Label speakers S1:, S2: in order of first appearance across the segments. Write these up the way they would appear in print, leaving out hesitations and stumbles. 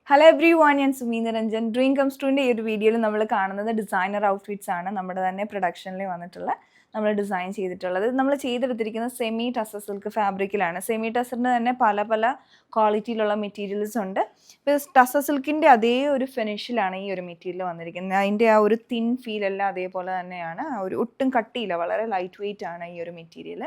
S1: Hello every one, ഞാൻ Sumi Niranjan. Dream comes ട്രൂവിൻ്റെ ഈ ഒരു വീഡിയോയിൽ നമ്മൾ കാണുന്നത് ഡിസൈനർ ഔട്ട്ഫിറ്റ്സ് ആണ്. നമ്മുടെ തന്നെ പ്രൊഡക്ഷനിൽ വന്നിട്ടുള്ള നമ്മൾ ഡിസൈൻ ചെയ്തിട്ടുള്ളത്. നമ്മൾ ചെയ്തെടുത്തിരിക്കുന്നത് സെമി ടസർ സിൽക്ക് ഫാബ്രിക്കിലാണ്. സെമി ടസറിൻ്റെ തന്നെ പല പല ക്വാളിറ്റിയിലുള്ള മെറ്റീരിയൽസ് ഉണ്ട്. ഇപ്പോൾ ടസർ സിൽക്കിൻ്റെ അതേ ഒരു ഫിനിഷിലാണ് ഈ ഒരു മെറ്റീരിയൽ വന്നിരിക്കുന്നത്. അതിൻ്റെ ആ ഒരു തിൻ ഫീൽ എല്ലാം അതേപോലെ തന്നെയാണ്. ആ ഒരു ഒട്ടും കട്ടിയില്ല, വളരെ ലൈറ്റ് വെയ്റ്റ് ആണ് ഈ ഒരു മെറ്റീരിയൽ.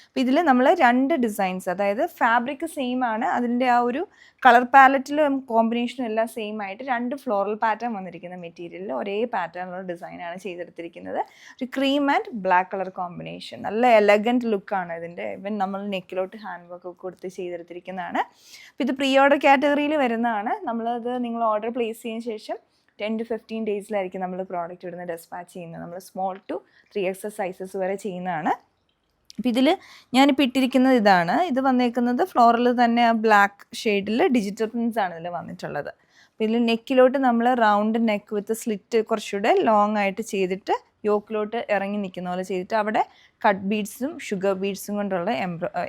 S1: അപ്പോൾ ഇതിൽ നമ്മൾ രണ്ട് ഡിസൈൻസ്, അതായത് ഫാബ്രിക് സെയിം ആണ്, അതിൻ്റെ ആ ഒരു കളർ പാലറ്റിലും കോമ്പിനേഷനും എല്ലാം സെയിം ആയിട്ട് രണ്ട് ഫ്ലോറൽ പാറ്റേൺ വന്നിരിക്കുന്ന മെറ്റീരിയലിൽ ഒരേ പാറ്റേണിലുള്ള ഡിസൈനാണ് ചെയ്തെടുത്തിരിക്കുന്നത്. ഒരു cream and black colour combination, നല്ല എലഗൻറ്റ് ലുക്കാണ് ഇതിൻ്റെ. ഇവൻ നമ്മൾ നെക്കിലോട്ട് ഹാൻഡ് വർക്ക് ഒക്കെ കൊടുത്ത് ചെയ്തെടുത്തിരിക്കുന്നതാണ്. അപ്പോൾ ഇത് പ്രീ ഓർഡർ കാറ്റഗറിയിൽ വരുന്നതാണ്. നമ്മളത് നിങ്ങൾ ഓർഡർ പ്ലേസ് ചെയ്തതിന് ശേഷം 10 to 15 ഡേയ്സിലായിരിക്കും നമ്മൾ പ്രോഡക്റ്റ് ഇവിടുന്ന് ഡെസ്പാച്ച് ചെയ്യുന്നത്. നമ്മൾ സ്മോൾ ടു 3XL സൈസസ് വരെ ചെയ്യുന്നതാണ്. അപ്പോൾ ഇതിൽ ഞാനിപ്പോൾ ഇട്ടിരിക്കുന്നത് ഇതാണ്. ഇത് വന്നേക്കുന്നത് ഫ്ലോറിൽ തന്നെ ആ ബ്ലാക്ക് ഷെയ്ഡിൽ ഡിജിറ്റൽ പ്രിൻസ് ആണ് ഇതിൽ വന്നിട്ടുള്ളത്. അപ്പോൾ ഇതിൽ നെക്കിലോട്ട് നമ്മൾ റൗണ്ട് നെക്ക് വിത്ത് സ്ലിറ്റ് കുറച്ചുകൂടെ ലോങ് ആയിട്ട് ചെയ്തിട്ട് യോക്കിലോട്ട് ഇറങ്ങി നിൽക്കുന്ന പോലെ ചെയ്തിട്ട് അവിടെ കട്ട് ബീഡ്സും ഷുഗർ ബീഡ്സും കൊണ്ടുള്ള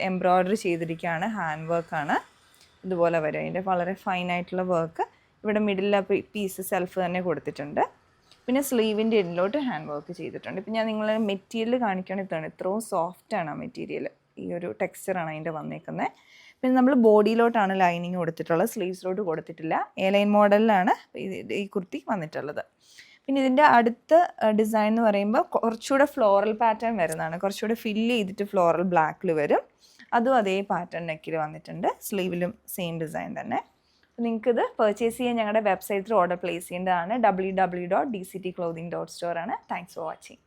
S1: എംബ്രോയ്ഡറി ചെയ്തിരിക്കുകയാണ്. ഹാൻഡ് വർക്കാണ്. ഇതുപോലെ വരും. അതിൻ്റെ വളരെ ഫൈനായിട്ടുള്ള വർക്ക്. ഇവിടെ മിഡിലെ പീസ് സെൽഫ് തന്നെ കൊടുത്തിട്ടുണ്ട്. പിന്നെ സ്ലീവിൻ്റെ എൻഡിലോട്ട് ഹാൻഡ് വർക്ക് ചെയ്തിട്ടുണ്ട്. ഇപ്പം ഞാൻ നിങ്ങളെ മെറ്റീരിയൽ കാണിക്കുകയാണ്. ഇതാണ്, ഇത്രയും സോഫ്റ്റാണ് ആ മെറ്റീരിയൽ. ഈ ഒരു ടെക്സ്ചറാണ് അതിൻ്റെ വന്നേക്കുന്നത്. പിന്നെ നമ്മൾ ബോഡിയിലോട്ടാണ് ലൈനിങ് കൊടുത്തിട്ടുള്ളത്, സ്ലീവ്സിലോട്ട് കൊടുത്തിട്ടില്ല. എലൈൻ മോഡലിലാണ് ഈ കുർത്തി വന്നിട്ടുള്ളത്. പിന്നെ ഇതിൻ്റെ അടുത്ത ഡിസൈൻ എന്ന് പറയുമ്പോൾ കുറച്ചുകൂടെ ഫ്ലോറൽ പാറ്റേൺ വരുന്നതാണ്. കുറച്ചുകൂടെ ഫില്ല് ചെയ്തിട്ട് ഫ്ലോറൽ ബ്ലാക്കിൽ വരും. അതും അതേ പാറ്റേൺ നെക്കിൽ വന്നിട്ടുണ്ട്. സ്ലീവിലും സെയിം ഡിസൈൻ തന്നെ. നിങ്ങൾക്കിത് പർച്ചേസ് ചെയ്യാൻ ഞങ്ങളുടെ വെബ്സൈറ്റിൽ ഓർഡർ പ്ലേസ് ചെയ്യേണ്ടതാണ്. www.dctclothing.store ആണ്. Thanks for watching.